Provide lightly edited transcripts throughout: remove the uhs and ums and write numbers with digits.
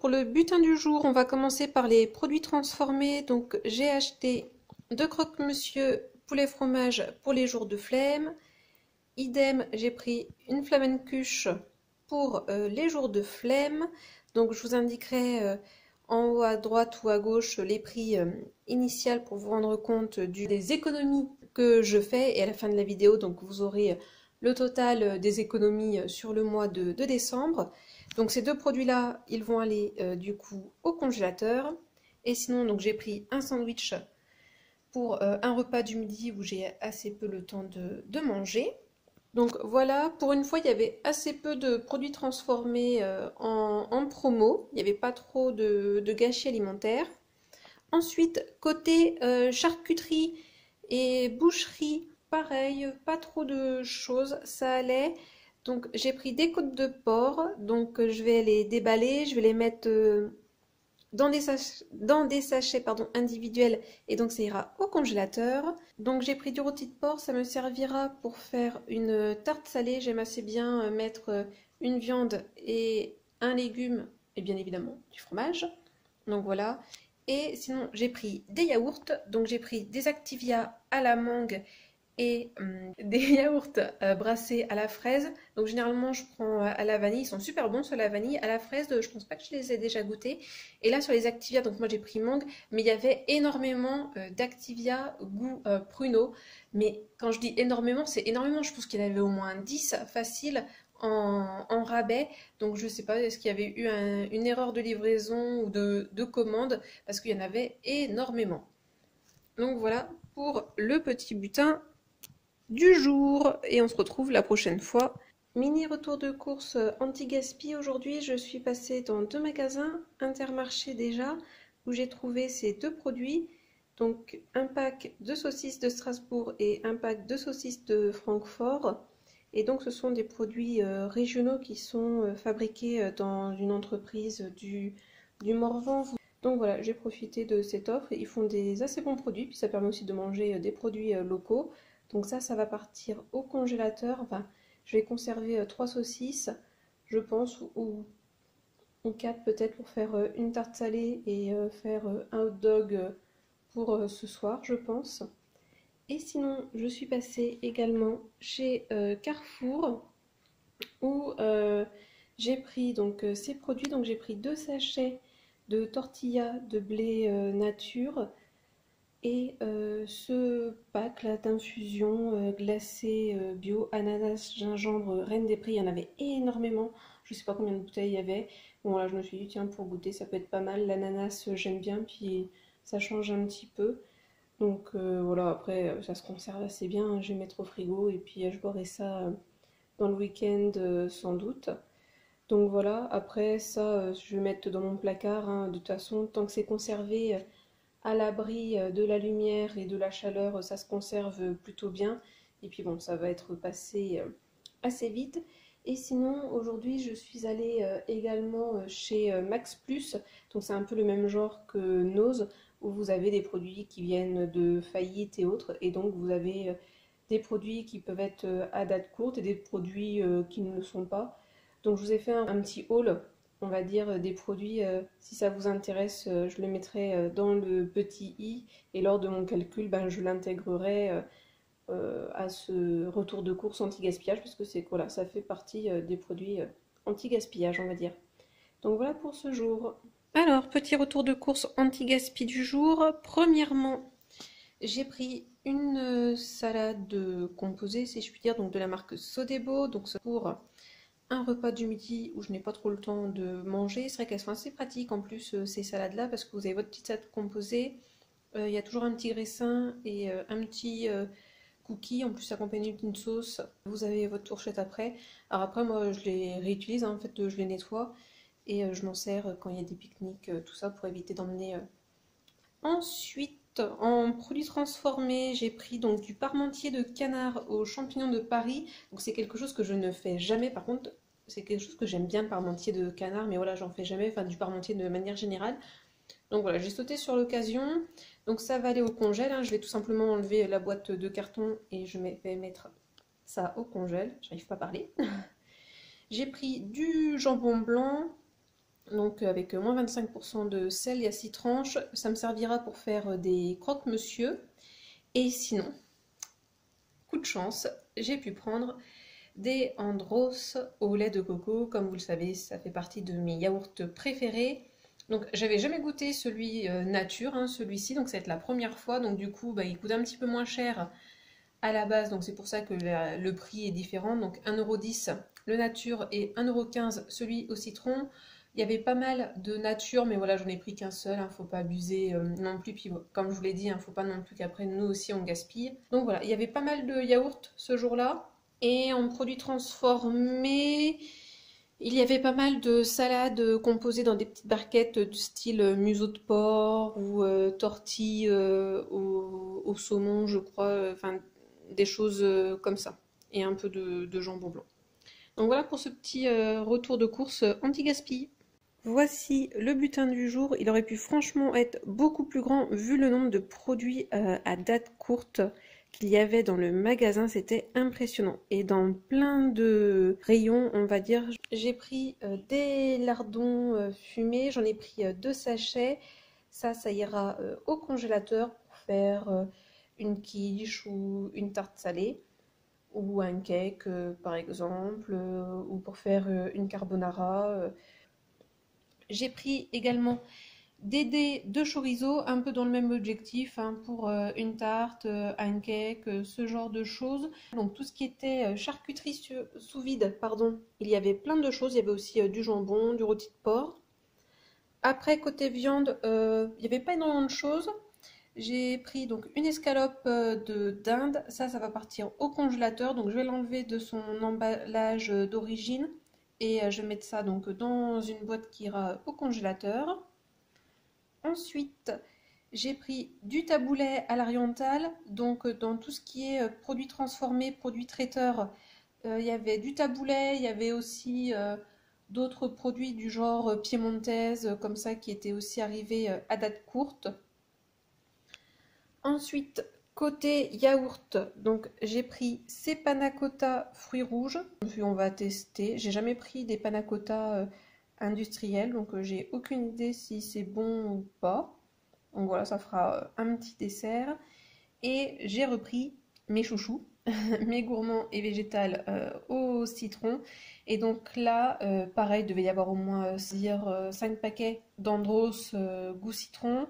pour le butin du jour, on va commencer par les produits transformés. Donc j'ai acheté 2 croque-monsieur poulet fromage pour les jours de flemme. Idem, j'ai pris une flamencuche pour les jours de flemme. Donc je vous indiquerai en haut à droite ou à gauche les prix initiaux pour vous rendre compte des économies que je fais. Et à la fin de la vidéo, donc vous aurez le total des économies sur le mois de décembre. Donc ces deux produits-là, ils vont aller du coup au congélateur. Et sinon, donc j'ai pris un sandwich pour un repas du midi où j'ai assez peu le temps de manger. Donc voilà, pour une fois, il y avait assez peu de produits transformés en promo. Il n'y avait pas trop de gâchis alimentaires. Ensuite, côté charcuterie et boucherie, pareil, pas trop de choses, ça allait. Donc j'ai pris des côtes de porc, donc je vais les déballer, je vais les mettre dans des sachets individuels et donc ça ira au congélateur. Donc j'ai pris du rôti de porc, ça me servira pour faire une tarte salée. J'aime assez bien mettre une viande et un légume et bien évidemment du fromage. Donc voilà. Et sinon j'ai pris des yaourts, donc j'ai pris des Activia à la mangue et des yaourts brassés à la fraise. Donc généralement je prends à la vanille, ils sont super bons sur la vanille. À la fraise, je pense pas que je les ai déjà goûtés. Et là sur les Activia, donc moi j'ai pris mangue, mais il y avait énormément d'Activia goût pruneau. Mais quand je dis énormément, c'est énormément, je pense qu'il y en avait au moins 10 facile en rabais. Donc je sais pas, est-ce qu'il y avait eu une erreur de livraison ou de commande, parce qu'il y en avait énormément. Donc voilà pour le petit butin du jour et on se retrouve la prochaine fois. Mini retour de course anti-gaspi. Aujourd'hui, je suis passée dans 2 magasins, Intermarché déjà, où j'ai trouvé ces 2 produits. Donc un pack de saucisses de Strasbourg et un pack de saucisses de Francfort. Et donc ce sont des produits régionaux qui sont fabriqués dans une entreprise du Morvan. Donc voilà, j'ai profité de cette offre. Ils font des assez bons produits, puis ça permet aussi de manger des produits locaux. Donc ça va partir au congélateur. Enfin, je vais conserver 3 saucisses, je pense, ou 4 peut-être pour faire une tarte salée et faire un hot dog pour ce soir, je pense. Et sinon, je suis passée également chez Carrefour où j'ai pris donc ces produits. Donc j'ai pris 2 sachets de tortillas de blé nature et ce pack là d'infusion glacée bio, ananas, gingembre, reine des prix, il y en avait énormément. Je sais pas combien de bouteilles il y avait. Bon là je me suis dit tiens pour goûter ça peut être pas mal. L'ananas j'aime bien puis ça change un petit peu. Donc voilà après ça se conserve assez bien. Hein. Je vais mettre au frigo et puis je boirai ça dans le week-end sans doute. Donc voilà, après ça, je vais mettre dans mon placard. Hein. De toute façon, tant que c'est conservé à l'abri de la lumière et de la chaleur, ça se conserve plutôt bien. Et puis bon, ça va être passé assez vite. Et sinon, aujourd'hui, je suis allée également chez Max Plus. Donc c'est un peu le même genre que Nose, où vous avez des produits qui viennent de faillite et autres. Et donc vous avez des produits qui peuvent être à date courte et des produits qui ne le sont pas. Donc je vous ai fait un petit haul, on va dire, des produits. Si ça vous intéresse, je le mettrai dans le petit i et lors de mon calcul, ben, je l'intégrerai à ce retour de course anti-gaspillage parce que c'est voilà, ça fait partie des produits anti-gaspillage, on va dire. Donc voilà pour ce jour. Alors, petit retour de course anti-gaspi du jour. Premièrement, j'ai pris une salade composée, si je puis dire, donc de la marque Sodebo, donc c'est pour un repas du midi où je n'ai pas trop le temps de manger. C'est vrai qu'elles sont assez pratiques en plus ces salades-là parce que vous avez votre petite salade composée, il y a toujours un petit graissin et un petit cookie, en plus accompagné d'une sauce. Vous avez votre fourchette après. Alors après moi je les réutilise, hein, en fait je les nettoie et je m'en sers quand il y a des pique-niques, tout ça pour éviter d'emmener. Ensuite, en produits transformés, j'ai pris donc du parmentier de canard aux champignons de Paris. Donc c'est quelque chose que je ne fais jamais. Par contre, c'est quelque chose que j'aime bien, le parmentier de canard, mais voilà, j'en fais jamais, enfin du parmentier de manière générale. Donc voilà, j'ai sauté sur l'occasion. Donc ça va aller au congèle. Hein. Je vais tout simplement enlever la boîte de carton et je vais mettre ça au congèle. J'arrive pas à parler. J'ai pris du jambon blanc. donc avec moins 25% de sel, il y a 6 tranches. Ça me servira pour faire des croque-monsieur. Et sinon, coup de chance, j'ai pu prendre des Andros au lait de coco. Comme vous le savez, ça fait partie de mes yaourts préférés. Donc j'avais jamais goûté celui nature, hein, celui-ci, donc ça va être la première fois. Donc du coup, il coûte un petit peu moins cher à la base, donc c'est pour ça que le prix est différent. Donc 1,10 € le nature et 1,15 € celui au citron. Il y avait pas mal de nature, mais voilà, j'en ai pris qu'un seul, hein, faut pas abuser non plus. Puis comme je vous l'ai dit, faut pas non plus qu'après nous aussi on gaspille. Donc voilà, il y avait pas mal de yaourts ce jour-là. Et en produits transformés, il y avait pas mal de salades composées dans des petites barquettes du style museau de porc ou tortilles au saumon, je crois, enfin des choses comme ça. Et un peu de jambon blanc. Donc voilà pour ce petit retour de course anti-gaspi. Voici le butin du jour. Il aurait pu franchement être beaucoup plus grand vu le nombre de produits à date courte qu'il y avait dans le magasin. C'était impressionnant. Et dans plein de rayons, on va dire, j'ai pris des lardons fumés. J'en ai pris 2 sachets. Ça ira au congélateur pour faire une quiche ou une tarte salée. Ou un cake par exemple, ou pour faire une carbonara. J'ai pris également des dés de chorizo, un peu dans le même objectif, hein, pour une tarte, un cake, ce genre de choses. Donc tout ce qui était charcuterie sous vide, pardon, il y avait plein de choses. Il y avait aussi du jambon, du rôti de porc. Après, côté viande, il n'y avait pas énormément de choses. J'ai pris donc une escalope de dinde, ça va partir au congélateur, donc je vais l'enlever de son emballage d'origine et je vais mettre ça donc dans une boîte qui ira au congélateur. Ensuite, j'ai pris du taboulet à l'oriental, donc dans tout ce qui est produits transformés, produits traiteurs, il y avait du taboulet, il y avait aussi d'autres produits du genre piémontaise, comme ça, qui étaient aussi arrivés à date courte. Ensuite, côté yaourt, donc j'ai pris ces panna cotta fruits rouges. Puis on va tester. J'ai jamais pris des panna cotta industriels, donc j'ai aucune idée si c'est bon ou pas. Donc voilà, ça fera un petit dessert. Et j'ai repris mes chouchous, mes gourmands et végétales au citron. Et donc là, pareil, il devait y avoir au moins 5 paquets d'Andros goût citron.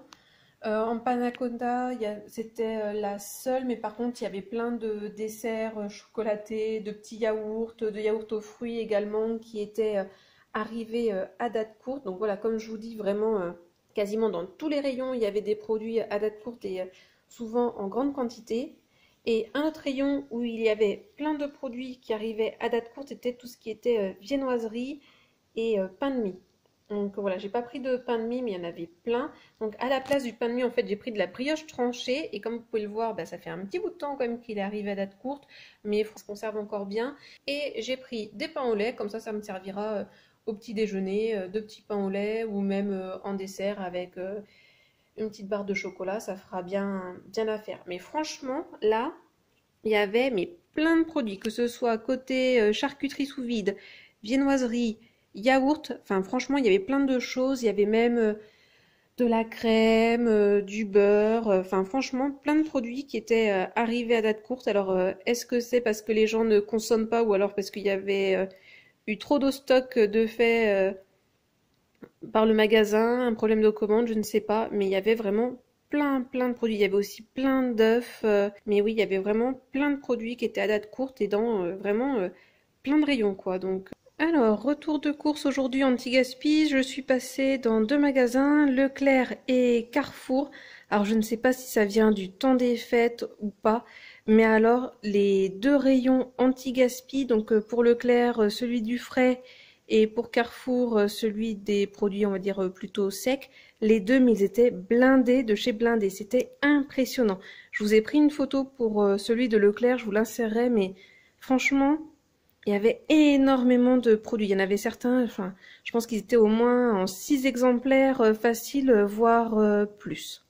En panna cotta, c'était la seule, mais par contre, il y avait plein de desserts chocolatés, de petits yaourts, de yaourts aux fruits également, qui étaient arrivés à date courte. Donc voilà, comme je vous dis, vraiment, quasiment dans tous les rayons, il y avait des produits à date courte et souvent en grande quantité. Et un autre rayon où il y avait plein de produits qui arrivaient à date courte, c'était tout ce qui était viennoiserie et pain de mie. Donc voilà, j'ai pas pris de pain de mie, mais il y en avait plein. Donc à la place du pain de mie, en fait, j'ai pris de la brioche tranchée. Et comme vous pouvez le voir, ça fait un petit bout de temps quand même qu'il est arrivé à date courte, mais ça se conserve encore bien. Et j'ai pris des pains au lait, comme ça me servira au petit déjeuner, de petits pains au lait ou même en dessert avec une petite barre de chocolat, ça fera bien l'affaire. Mais franchement, là, il y avait plein de produits, que ce soit côté charcuterie sous vide, viennoiserie, yaourt, enfin franchement il y avait plein de choses, il y avait même de la crème, du beurre, enfin franchement plein de produits qui étaient arrivés à date courte. Alors est-ce que c'est parce que les gens ne consomment pas ou alors parce qu'il y avait eu trop de stock de fait par le magasin, un problème de commande, je ne sais pas, mais il y avait vraiment plein de produits. Il y avait aussi plein d'œufs, mais oui il y avait vraiment plein de produits qui étaient à date courte et dans vraiment plein de rayons quoi. Donc alors, retour de course aujourd'hui anti-gaspi, je suis passée dans 2 magasins, Leclerc et Carrefour. Alors je ne sais pas si ça vient du temps des fêtes ou pas, mais alors les 2 rayons anti-gaspi, donc pour Leclerc celui du frais et pour Carrefour celui des produits on va dire plutôt secs, les deux mais ils étaient blindés de chez blindés, c'était impressionnant. Je vous ai pris une photo pour celui de Leclerc, je vous l'insérerai, mais franchement... Il y avait énormément de produits. Il y en avait certains, enfin, je pense qu'ils étaient au moins en 6 exemplaires faciles, voire plus.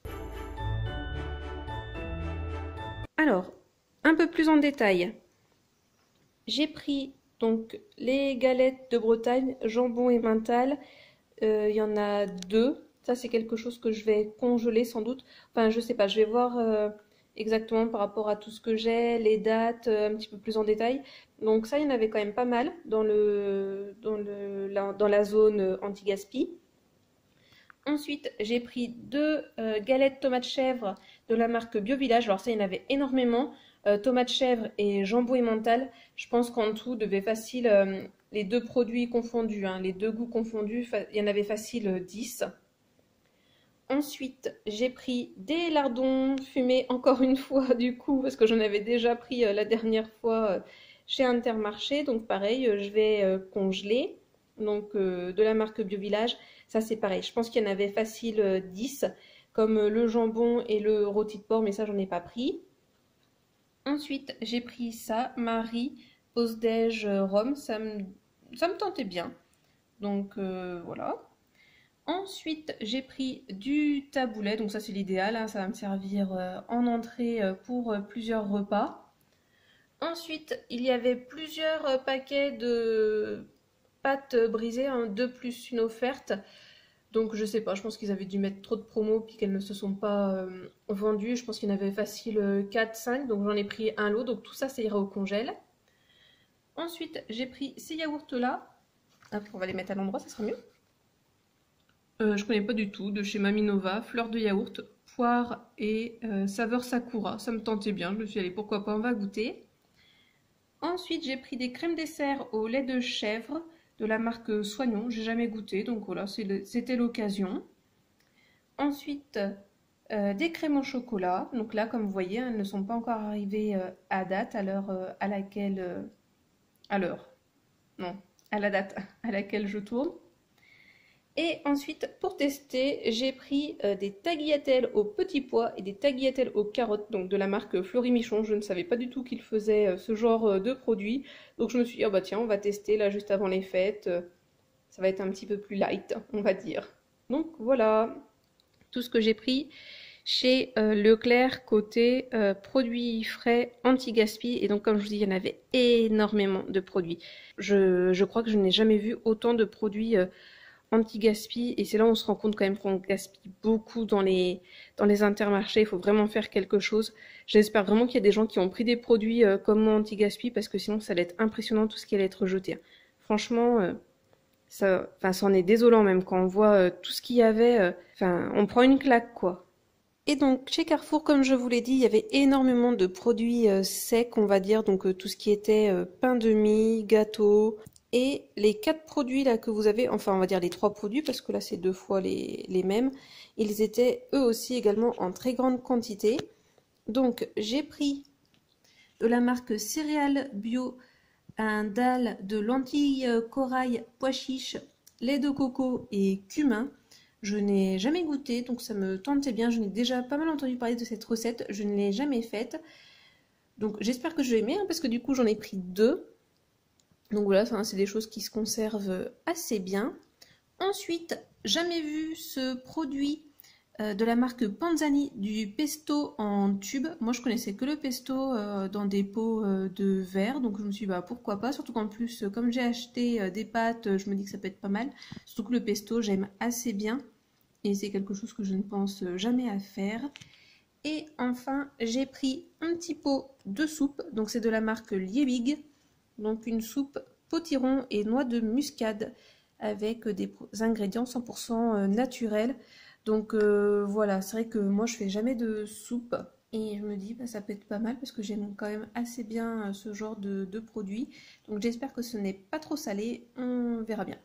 Alors, un peu plus en détail. J'ai pris donc les galettes de Bretagne, jambon et mental. il y en a 2. Ça, c'est quelque chose que je vais congeler sans doute. Enfin, je sais pas, je vais voir exactement par rapport à tout ce que j'ai, les dates, un petit peu plus en détail. Donc ça, il y en avait quand même pas mal dans la zone anti-gaspi. Ensuite, j'ai pris 2 galettes tomates chèvre de la marque Bio Village. Alors ça, il y en avait énormément. Tomates chèvre et jambon emmental. Je pense qu'en tout, devait facile, les 2 produits confondus, hein, les 2 goûts confondus, il y en avait facile 10. Ensuite, j'ai pris des lardons fumés, encore une fois, du coup, parce que j'en avais déjà pris la dernière fois chez Intermarché. Donc pareil, je vais congeler. Donc de la marque Bio Village. Ça, c'est pareil. Je pense qu'il y en avait facile 10, comme le jambon et le rôti de porc, mais ça, j'en ai pas pris. Ensuite, j'ai pris ça, Marie, pause-déj rhum. Ça me tentait bien. Donc voilà. Ensuite, j'ai pris du taboulet, donc ça c'est l'idéal, hein, ça va me servir en entrée pour plusieurs repas. Ensuite, il y avait plusieurs paquets de pâtes brisées, hein, 2 plus une offerte. Donc je sais pas, je pense qu'ils avaient dû mettre trop de promos puis qu'elles ne se sont pas vendues. Je pense qu'il y en avait facile 4-5, donc j'en ai pris un lot, donc tout ça, ça ira au congèle. Ensuite, j'ai pris ces yaourts là. Hop, on va les mettre à l'endroit, ça sera mieux. Je connais pas du tout, de chez Mamie Nova, fleur de yaourt, poire et saveur sakura. Ça me tentait bien, je me suis allée, pourquoi pas, on va goûter. Ensuite, j'ai pris des crèmes dessert au lait de chèvre de la marque Soignon. J'ai jamais goûté, donc voilà, c'était l'occasion. Ensuite, des crèmes au chocolat. Donc là, comme vous voyez, elles ne sont pas encore arrivées à date, à l'heure à laquelle... à l'heure. Non, à la date à laquelle je tourne. Et ensuite, pour tester, j'ai pris des tagliatelles aux petits pois et des tagliatelles aux carottes, donc de la marque Fleury-Michon. Je ne savais pas du tout qu'ils faisaient ce genre de produit. Donc je me suis dit, ah bah tiens, on va tester là juste avant les fêtes. Ça va être un petit peu plus light, on va dire. Donc voilà, tout ce que j'ai pris chez Leclerc côté produits frais anti-gaspi. Et donc comme je vous dis, il y en avait énormément de produits. Je crois que je n'ai jamais vu autant de produits anti-gaspi, et c'est là où on se rend compte quand même qu'on gaspille beaucoup dans les intermarchés. Il faut vraiment faire quelque chose. J'espère vraiment qu'il y a des gens qui ont pris des produits comme moi anti-gaspi, parce que sinon ça allait être impressionnant tout ce qui allait être jeté. Franchement, ça en est désolant même quand on voit tout ce qu'il y avait. On prend une claque quoi. Et donc chez Carrefour, comme je vous l'ai dit, il y avait énormément de produits secs, on va dire, donc tout ce qui était pain de mie, gâteau. Et les 4 produits là que vous avez, enfin on va dire les 3 produits parce que là c'est 2 fois les mêmes, ils étaient eux aussi également en très grande quantité. Donc j'ai pris de la marque Céréales Bio un dalle de lentilles corail, pois chiches, lait de coco et cumin. Je n'ai jamais goûté, donc ça me tentait bien. Je n'ai déjà pas mal entendu parler de cette recette, je ne l'ai jamais faite. Donc j'espère que je vais aimer, hein, parce que du coup j'en ai pris 2. Donc voilà, c'est des choses qui se conservent assez bien. Ensuite, jamais vu ce produit de la marque Panzani, du pesto en tube. Moi, je connaissais que le pesto dans des pots de verre. Donc je me suis dit, bah, pourquoi pas. Surtout qu'en plus, comme j'ai acheté des pâtes, je me dis que ça peut être pas mal. Surtout que le pesto, j'aime assez bien. Et c'est quelque chose que je ne pense jamais à faire. Et enfin, j'ai pris un petit pot de soupe. Donc c'est de la marque Liebig. Donc une soupe potiron et noix de muscade avec des ingrédients 100% naturels. Donc voilà, c'est vrai que moi je fais jamais de soupe et je me dis bah, ça peut être pas mal parce que j'aime quand même assez bien ce genre de produit. Donc j'espère que ce n'est pas trop salé, on verra bien.